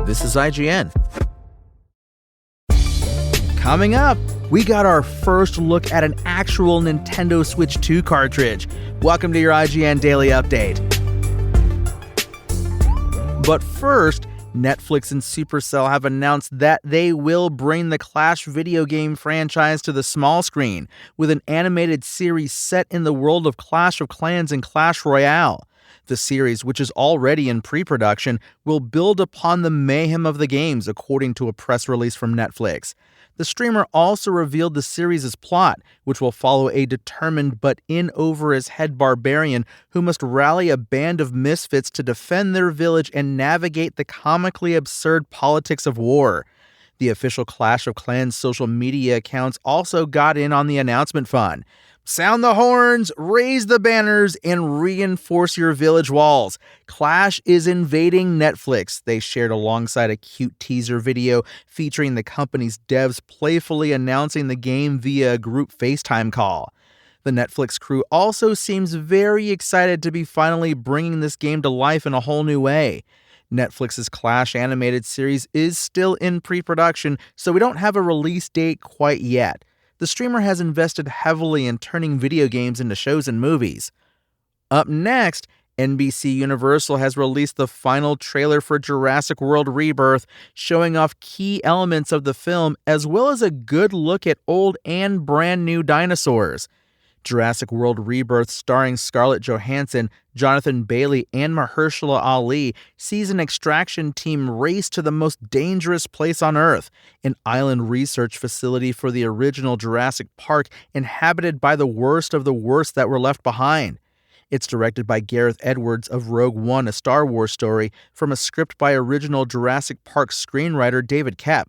This is IGN. Coming up, we got our first look at an actual Nintendo Switch 2 cartridge. Welcome to your IGN Daily Update. But first, Netflix and Supercell have announced that they will bring the Clash video game franchise to the small screen with an animated series set in the world of Clash of Clans and Clash Royale. The series, which is already in pre-production, will build upon the mayhem of the games, according to a press release from Netflix. The streamer also revealed the series' plot, which will follow a determined but in-over-his-head barbarian who must rally a band of misfits to defend their village and navigate the comically absurd politics of war. The official Clash of Clans social media accounts also got in on the announcement fun. Sound the horns, raise the banners, and reinforce your village walls. Clash is invading Netflix, they shared alongside a cute teaser video featuring the company's devs playfully announcing the game via a group FaceTime call. The Netflix crew also seems very excited to be finally bringing this game to life in a whole new way. Netflix's Clash animated series is still in pre-production, so we don't have a release date quite yet. The streamer has invested heavily in turning video games into shows and movies. Up next, NBC Universal has released the final trailer for Jurassic World Rebirth, showing off key elements of the film as well as a good look at old and brand new dinosaurs. Jurassic World Rebirth, starring Scarlett Johansson, Jonathan Bailey, and Mahershala Ali, sees an extraction team race to the most dangerous place on Earth, an island research facility for the original Jurassic Park inhabited by the worst of the worst that were left behind. It's directed by Gareth Edwards of Rogue One, a Star Wars story, from a script by original Jurassic Park screenwriter David Koepp.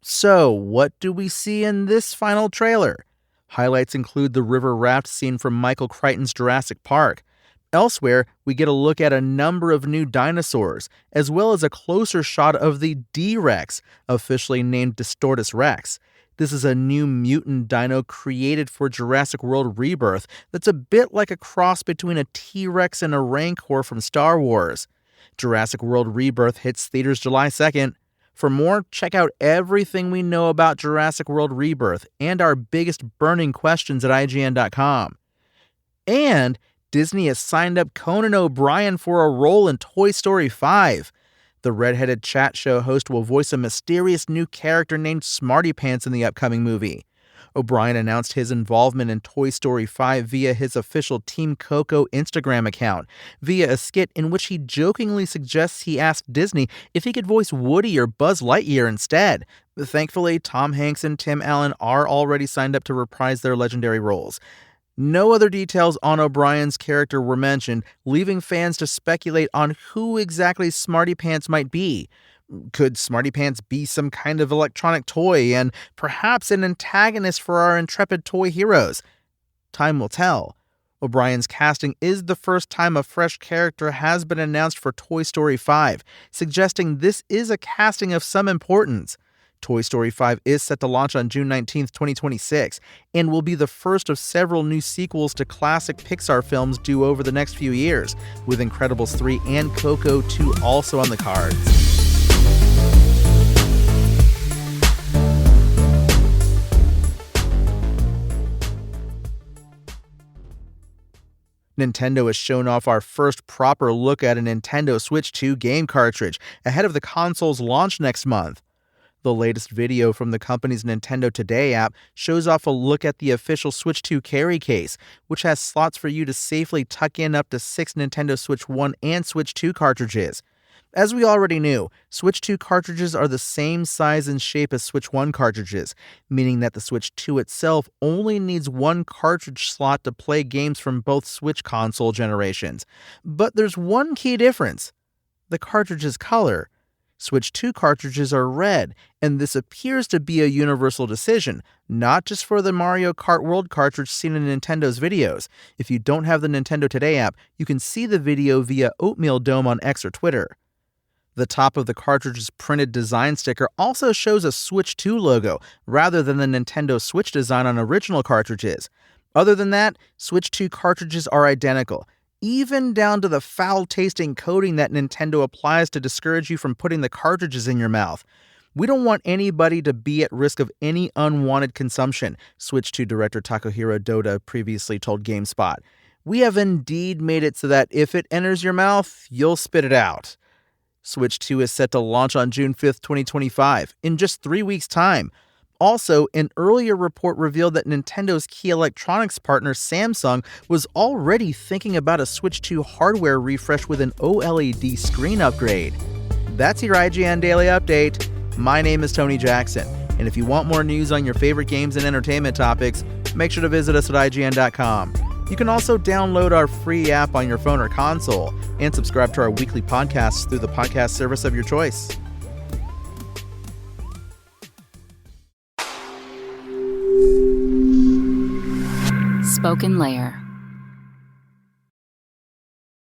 So, what do we see in this final trailer? Highlights include the river raft scene from Michael Crichton's Jurassic Park. Elsewhere, we get a look at a number of new dinosaurs, as well as a closer shot of the D-Rex, officially named Distortus Rex. This is a new mutant dino created for Jurassic World Rebirth that's a bit like a cross between a T-Rex and a Rancor from Star Wars. Jurassic World Rebirth hits theaters July 2nd. For more, check out everything we know about Jurassic World Rebirth and our biggest burning questions at IGN.com. And Disney has signed up Conan O'Brien for a role in Toy Story 5. The redheaded chat show host will voice a mysterious new character named Smarty Pants in the upcoming movie. O'Brien announced his involvement in Toy Story 5 via his official Team Coco Instagram account, via a skit in which he jokingly suggests he asked Disney if he could voice Woody or Buzz Lightyear instead. Thankfully, Tom Hanks and Tim Allen are already signed up to reprise their legendary roles. No other details on O'Brien's character were mentioned, leaving fans to speculate on who exactly Smarty Pants might be. Could Smarty Pants be some kind of electronic toy and perhaps an antagonist for our intrepid toy heroes? Time will tell. O'Brien's casting is the first time a fresh character has been announced for Toy Story 5, suggesting this is a casting of some importance. Toy Story 5 is set to launch on June 19, 2026, and will be the first of several new sequels to classic Pixar films due over the next few years, with Incredibles 3 and Coco 2 also on the cards. Nintendo has shown off our first proper look at a Nintendo Switch 2 game cartridge ahead of the console's launch next month. The latest video from the company's Nintendo Today app shows off a look at the official Switch 2 carry case, which has slots for you to safely tuck in up to 6 Nintendo Switch 1 and Switch 2 cartridges. As we already knew, Switch 2 cartridges are the same size and shape as Switch 1 cartridges, meaning that the Switch 2 itself only needs one cartridge slot to play games from both Switch console generations. But there's one key difference: the cartridge's color. Switch 2 cartridges are red, and this appears to be a universal decision, not just for the Mario Kart World cartridge seen in Nintendo's videos. If you don't have the Nintendo Today app, you can see the video via Oatmeal Dome on X or Twitter. The top of the cartridge's printed design sticker also shows a Switch 2 logo, rather than the Nintendo Switch design on original cartridges. Other than that, Switch 2 cartridges are identical. even down to the foul-tasting coating that Nintendo applies to discourage you from putting the cartridges in your mouth. We don't want anybody to be at risk of any unwanted consumption, Switch 2 director Takahiro Doda previously told GameSpot. We have indeed made it so that if it enters your mouth, you'll spit it out. Switch 2 is set to launch on June 5th, 2025, in just 3 weeks' time. Also, an earlier report revealed that Nintendo's key electronics partner Samsung was already thinking about a Switch 2 hardware refresh with an OLED screen upgrade. That's your IGN Daily Update. My name is Tony Jackson, and if you want more news on your favorite games and entertainment topics, make sure to visit us at IGN.com. You can also download our free app on your phone or console and subscribe to our weekly podcasts through the podcast service of your choice. Spoken Layer.